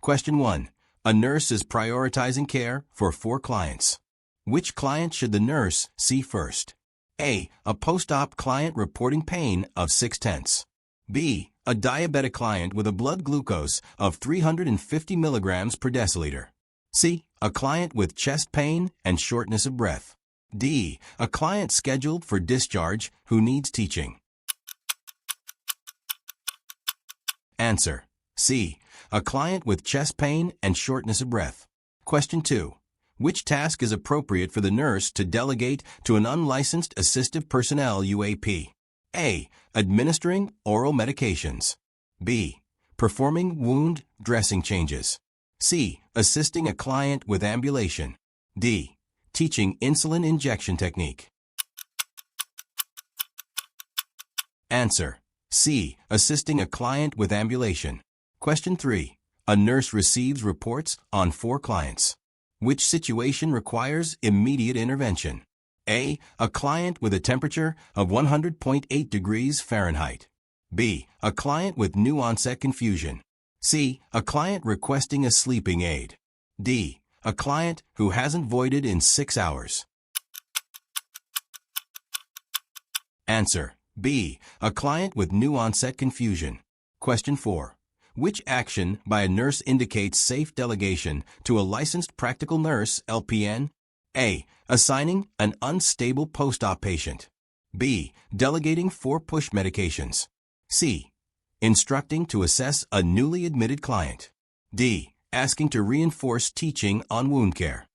Question 1. A nurse is prioritizing care for 4 clients. Which client should the nurse see first? A. A post-op client reporting pain of 6/10. B. A diabetic client with a blood glucose of 350 milligrams per deciliter. C. A client with chest pain and shortness of breath. D. A client scheduled for discharge who needs teaching. Answer. C. A client with chest pain and shortness of breath. Question 2. Which task is appropriate for the nurse to delegate to an unlicensed assistive personnel UAP? A. Administering oral medications. B. Performing wound dressing changes. C. Assisting a client with ambulation. D. Teaching insulin injection technique. Answer. C. Assisting a client with ambulation. Question 3. A nurse receives reports on 4 clients. Which situation requires immediate intervention? A. A client with a temperature of 100.8 degrees Fahrenheit. B. A client with new onset confusion. C. A client requesting a sleeping aid. D. A client who hasn't voided in 6 hours. Answer. B. A client with new onset confusion. Question 4. Which action by a nurse indicates safe delegation to a licensed practical nurse LPN? A. Assigning an unstable post-op patient. B. Delegating 4 push medications. C. Instructing to assess a newly admitted client. D. Asking to reinforce teaching on wound care.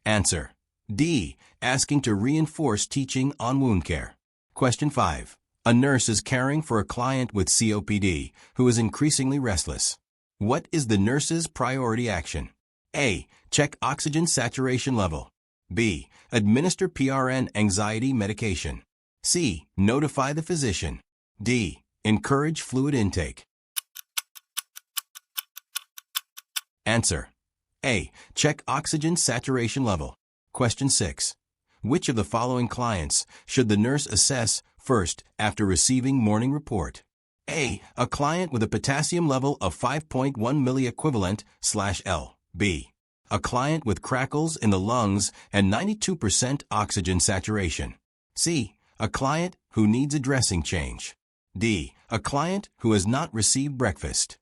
Answer. D. Asking to reinforce teaching on wound care. Question 5. A nurse is caring for a client with COPD who is increasingly restless. What is the nurse's priority action? A. Check oxygen saturation level. B. Administer PRN anxiety medication. C. Notify the physician. D. Encourage fluid intake. Answer. A. Check oxygen saturation level. Question 6. Which of the following clients should the nurse assess first after receiving morning report? A. A client with a potassium level of 5.1 milliequivalent/L. B. A client with crackles in the lungs and 92% oxygen saturation. C. A client who needs a dressing change. D. A client who has not received breakfast.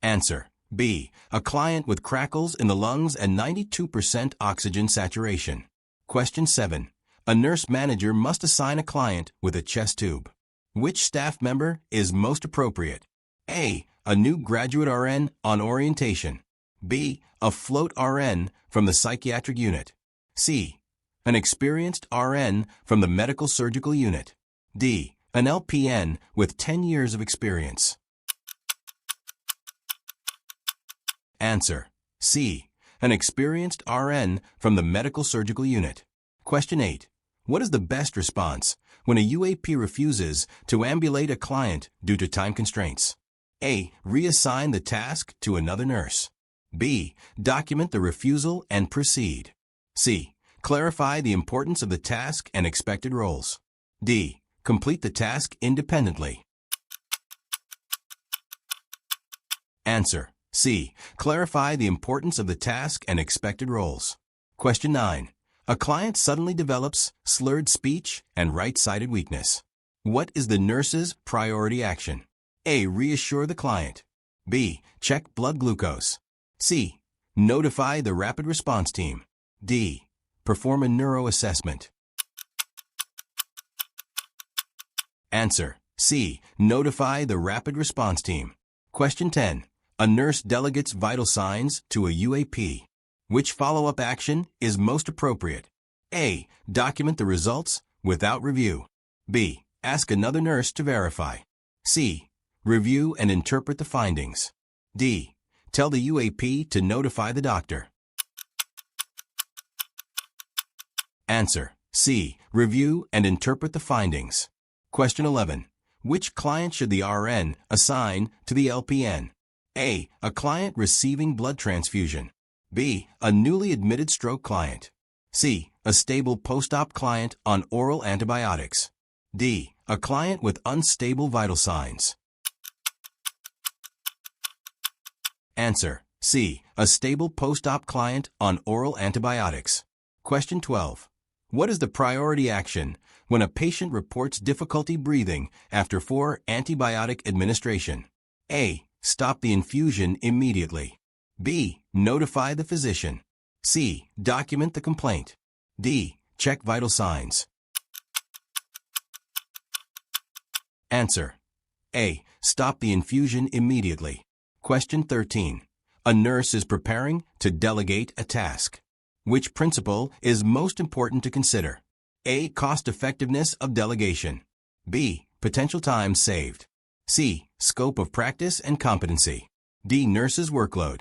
Answer. B. A client with crackles in the lungs and 92% oxygen saturation. Question 7. A nurse manager must assign a client with a chest tube. Which staff member is most appropriate? A. A new graduate RN on orientation. B. A float RN from the psychiatric unit. C. An experienced RN from the medical surgical unit. D. An LPN with 10 years of experience. Answer. C. An experienced RN from the medical surgical unit. Question 8. What is the best response when a UAP refuses to ambulate a client due to time constraints? A. Reassign the task to another nurse. B. Document the refusal and proceed. C. Clarify the importance of the task and expected roles. D. Complete the task independently. Answer. C. Clarify the importance of the task and expected roles. Question 9. A client suddenly develops slurred speech and right-sided weakness. What is the nurse's priority action? A. Reassure the client. B. Check blood glucose. C. Notify the rapid response team. D. Perform a neuro assessment. Answer. C. Notify the rapid response team. Question 10. A nurse delegates vital signs to a UAP. Which follow-up action is most appropriate? A. Document the results without review. B. Ask another nurse to verify. C. Review and interpret the findings. D. Tell the UAP to notify the doctor. Answer. C. Review and interpret the findings. Question 11. Which client should the RN assign to the LPN? A. A client receiving blood transfusion. B. A newly admitted stroke client. C. A stable post-op client on oral antibiotics. D. A client with unstable vital signs. Answer: C. A stable post-op client on oral antibiotics. Question 12. What is the priority action when a patient reports difficulty breathing after 4 antibiotic administration? A. Stop the infusion immediately. B. Notify the physician. C. Document the complaint. D. Check vital signs. Answer: A. Stop the infusion immediately. Question 13. A nurse is preparing to delegate a task. Which principle is most important to consider? A. Cost-effectiveness of delegation. B. Potential time saved. C. Scope of practice and competency. D. Nurse's workload.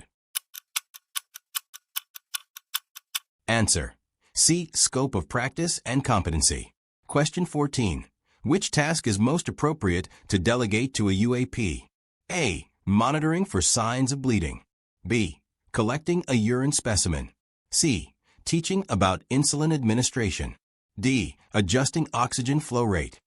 Answer: C. Scope of practice and competency. Question 14. Which task is most appropriate to delegate to a UAP? A. Monitoring for signs of bleeding. B. Collecting a urine specimen. C. Teaching about insulin administration. D. Adjusting oxygen flow rate.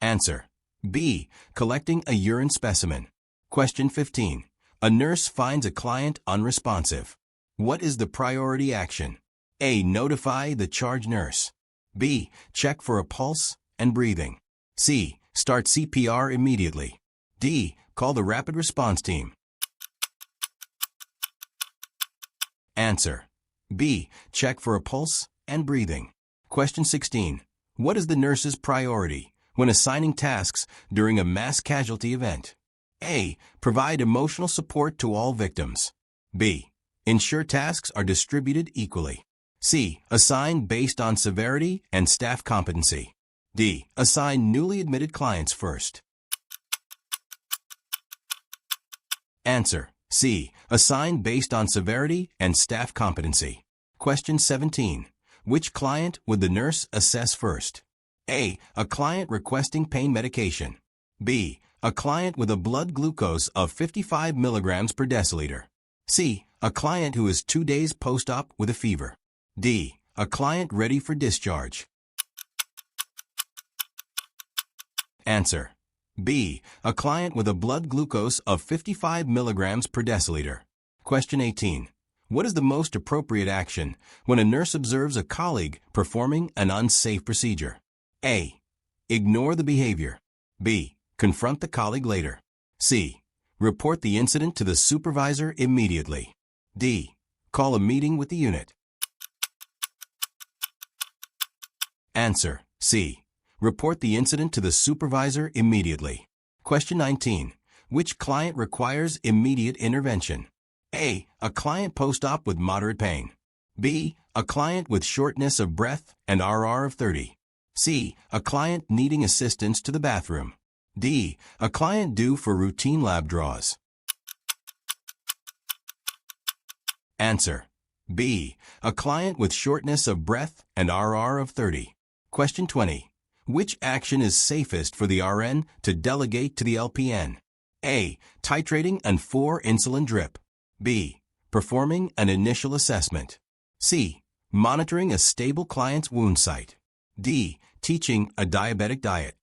Answer: B. Collecting a urine specimen. Question 15. A nurse finds a client unresponsive. What is the priority action? A. Notify the charge nurse. B. Check for a pulse and breathing. C. Start CPR immediately. D. Call the rapid response team. Answer: B. Check for a pulse and breathing. Question 16. What is the nurse's priority when assigning tasks during a mass casualty event? A. Provide emotional support to all victims. B. Ensure tasks are distributed equally. C. Assign based on severity and staff competency. D. Assign newly admitted clients first. Answer: C. Assign based on severity and staff competency. Question 17. Which client would the nurse assess first? A. A client requesting pain medication. B. A client with a blood glucose of 55 milligrams per deciliter. C. A client who is 2 days post-op with a fever. D. A client ready for discharge. Answer: B. A client with a blood glucose of 55 milligrams per deciliter. Question 18. What is the most appropriate action when a nurse observes a colleague performing an unsafe procedure? A. Ignore the behavior. B. Confront the colleague later. C. Report the incident to the supervisor immediately. D. Call a meeting with the unit. Answer: C. Report the incident to the supervisor immediately. Question 19. Which client requires immediate intervention? A. A client post-op with moderate pain. B. A client with shortness of breath and RR of 30. C. A client needing assistance to the bathroom. D. A client due for routine lab draws. Answer: B. A client with shortness of breath and RR of 30. Question 20. Which action is safest for the RN to delegate to the LPN? A. Titrating an 4 insulin drip. B. Performing an initial assessment. C. Monitoring a stable client's wound site. D. Teaching a diabetic diet.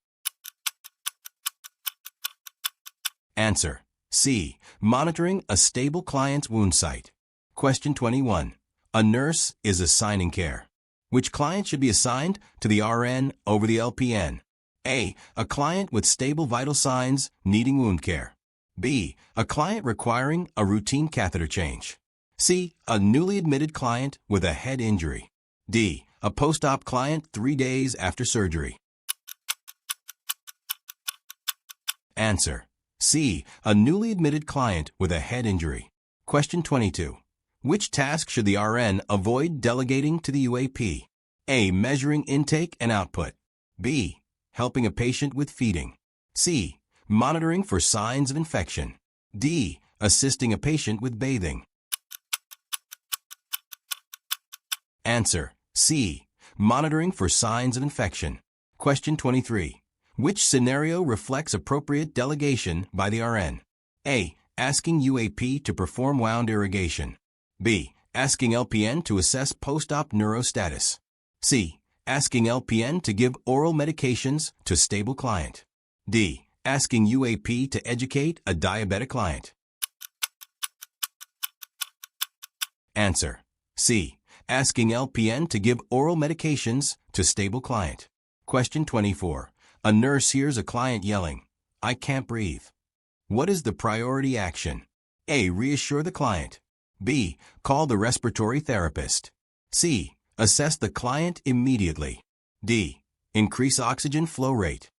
Answer: C. Monitoring a stable client's wound site. Question 21. A nurse is assigning care. Which client should be assigned to the RN over the LPN? A. A client with stable vital signs needing wound care. B. A client requiring a routine catheter change. C. A newly admitted client with a head injury. D. A post-op client 3 days after surgery. Answer: C. A newly admitted client with a head injury. Question 22. Which task should the RN avoid delegating to the UAP? A. Measuring intake and output. B. Helping a patient with feeding. C. Monitoring for signs of infection. D. Assisting a patient with bathing. Answer: C. Monitoring for signs of infection. Question 23. Which scenario reflects appropriate delegation by the RN? A. Asking UAP to perform wound irrigation. B. Asking LPN to assess post-op neurostatus. C. Asking LPN to give oral medications to stable client. D. Asking UAP to educate a diabetic client. Answer. C. Asking LPN to give oral medications to stable client. Question 24. A nurse hears a client yelling, "I can't breathe." What is the priority action? A. Reassure the client. B. Call the respiratory therapist. C. Assess the client immediately. D. Increase oxygen flow rate.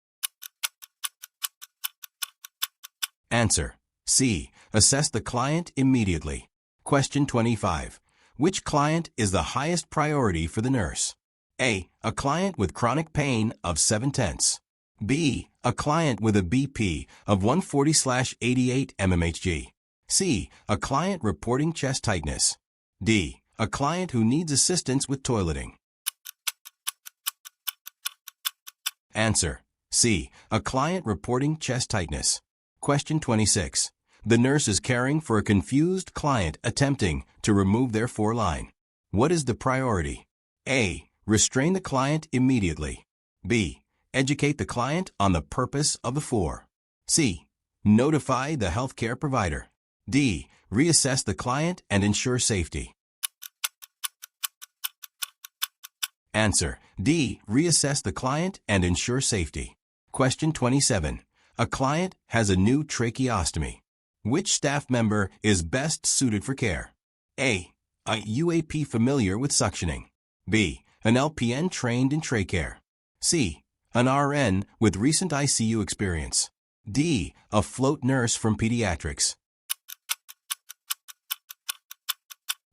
Answer. C. Assess the client immediately. Question 25. Which client is the highest priority for the nurse? A. A client with chronic pain of 7/10. B. A client with a BP of 140/88 mmHg. C. A client reporting chest tightness. D. A client who needs assistance with toileting. Answer. C. A client reporting chest tightness. Question 26. The nurse is caring for a confused client attempting to remove their foreline. What is the priority? A. Restrain the client immediately. B. Educate the client on the purpose of the fore. C. Notify the healthcare provider. D. Reassess the client and ensure safety. Answer. D. Reassess the client and ensure safety. Question 27. A client has a new tracheostomy. Which staff member is best suited for care? A. A UAP familiar with suctioning. B. An LPN trained in trachea. C. An RN with recent ICU experience. D. A float nurse from pediatrics.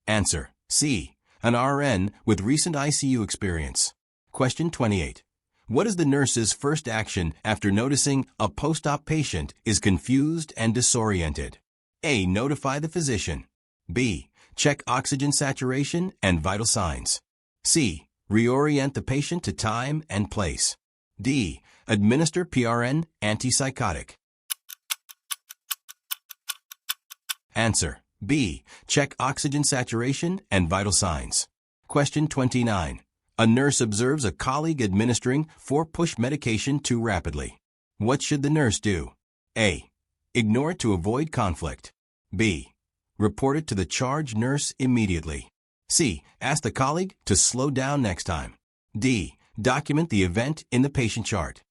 Answer. C. An RN with recent ICU experience. Question 28. What is the nurse's first action after noticing a post-op patient is confused and disoriented? A. Notify the physician. B. Check oxygen saturation and vital signs. C. Reorient the patient to time and place. D. Administer PRN antipsychotic. Answer. B. Check oxygen saturation and vital signs. Question 29. A nurse observes a colleague administering 4-push medication too rapidly. What should the nurse do? A. Ignore it to avoid conflict. B. Report it to the charge nurse immediately. C. Ask the colleague to slow down next time. D. Document the event in the patient chart.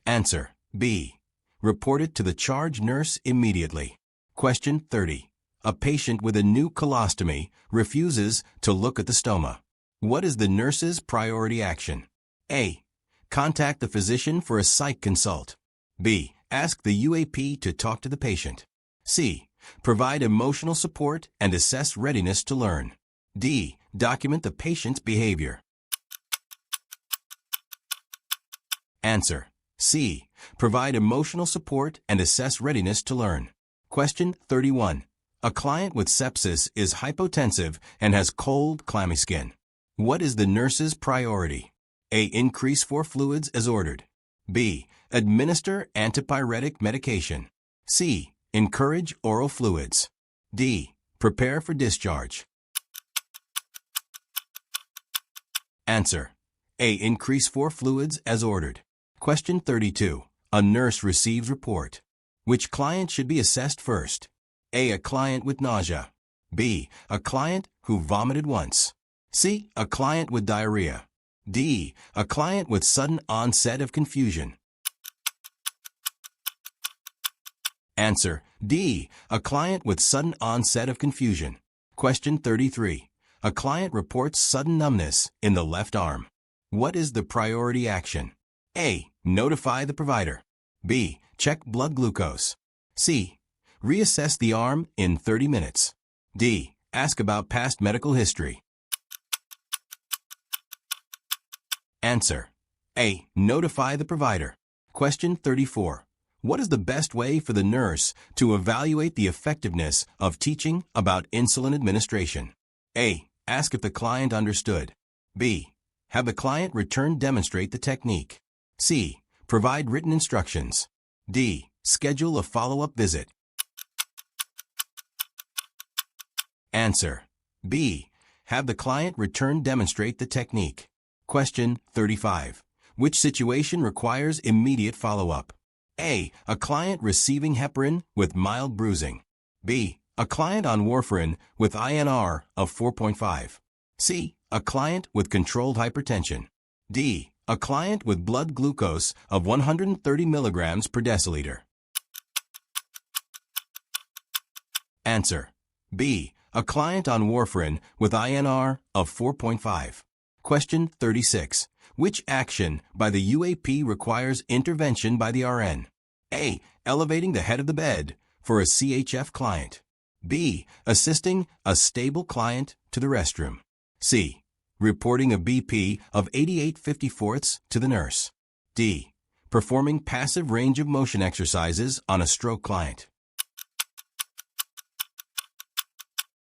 Answer. B. Report it to the charge nurse immediately. Question 30. A patient with a new colostomy refuses to look at the stoma. What is the nurse's priority action? A. Contact the physician for a psych consult. B. Ask the UAP to talk to the patient. C. Provide emotional support and assess readiness to learn. D. Document the patient's behavior. Answer. C. Provide emotional support and assess readiness to learn. Question 31. A client with sepsis is hypotensive and has cold, clammy skin. What is the nurse's priority? A. Increase 4 fluids as ordered. B. Administer antipyretic medication. C. Encourage oral fluids. D. Prepare for discharge. Answer. A. Increase 4 fluids as ordered. Question 32. A nurse receives report. Which client should be assessed first? A. A client with nausea. B. A client who vomited once. C. A client with diarrhea. D. A client with sudden onset of confusion. Answer. D. A client with sudden onset of confusion. Question 33. A client reports sudden numbness in the left arm. What is the priority action? A. Notify the provider. B. Check blood glucose. C. Reassess the arm in 30 minutes. D. Ask about past medical history. Answer. A. Notify the provider. Question 34. What is the best way for the nurse to evaluate the effectiveness of teaching about insulin administration? A. Ask if the client understood. B. Have the client return demonstrate the technique. C. Provide written instructions. D. Schedule a follow-up visit. Answer. B. Have the client return demonstrate the technique. Question 35. Which situation requires immediate follow-up? A. A client receiving heparin with mild bruising. B. A client on warfarin with INR of 4.5. C. A client with controlled hypertension. D. A client with blood glucose of 130 milligrams per deciliter. Answer. B. A client on warfarin with INR of 4.5. Question 36. Which action by the UAP requires intervention by the RN? A. Elevating the head of the bed for a CHF client. B. Assisting a stable client to the restroom. C. Reporting a BP of 88/54 to the nurse. D. Performing passive range of motion exercises on a stroke client.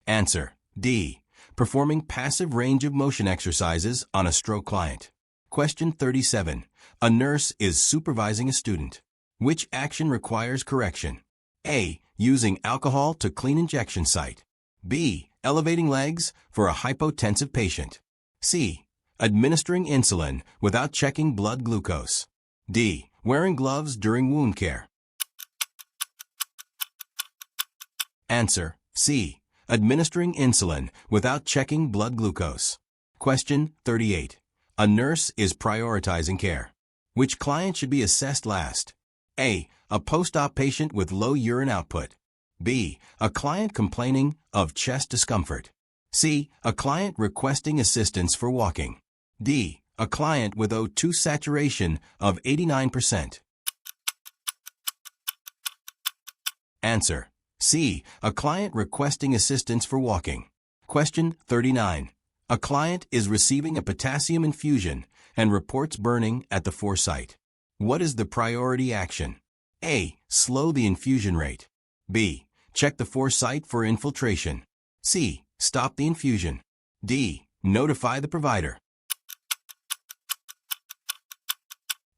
Answer. D. Performing passive range of motion exercises on a stroke client. Question 37. A nurse is supervising a student. Which action requires correction? A. Using alcohol to clean injection site. B. Elevating legs for a hypotensive patient. C. Administering insulin without checking blood glucose. D. Wearing gloves during wound care. Answer. C. Administering insulin without checking blood glucose. Question 38. A nurse is prioritizing care. Which client should be assessed last? A. A post-op patient with low urine output. B. A client complaining of chest discomfort. C. A client requesting assistance for walking. D. A client with O2 saturation of 89%. Answer. C. A client requesting assistance for walking. Question 39. A client is receiving a potassium infusion and reports burning at the foresite. What is the priority action? A. Slow the infusion rate. B. Check the foresite for infiltration. C. Stop the infusion. D. Notify the provider.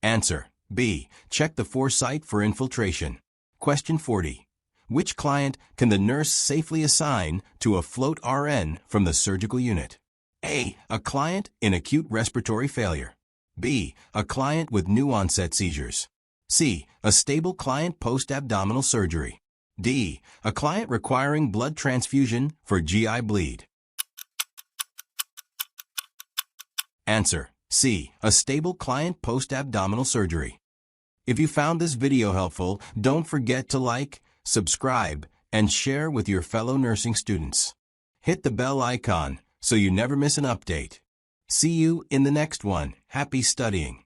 Answer. B. Check the foresite for infiltration. Question 40. Which client can the nurse safely assign to a float RN from the surgical unit? A. A client in acute respiratory failure. B. A client with new onset seizures. C. A stable client post-abdominal surgery. D. A client requiring blood transfusion for GI bleed. Answer. C. A stable client post-abdominal surgery. If you found this video helpful, don't forget to like, subscribe, and share with your fellow nursing students. Hit the bell icon so you never miss an update. See you in the next one. Happy studying.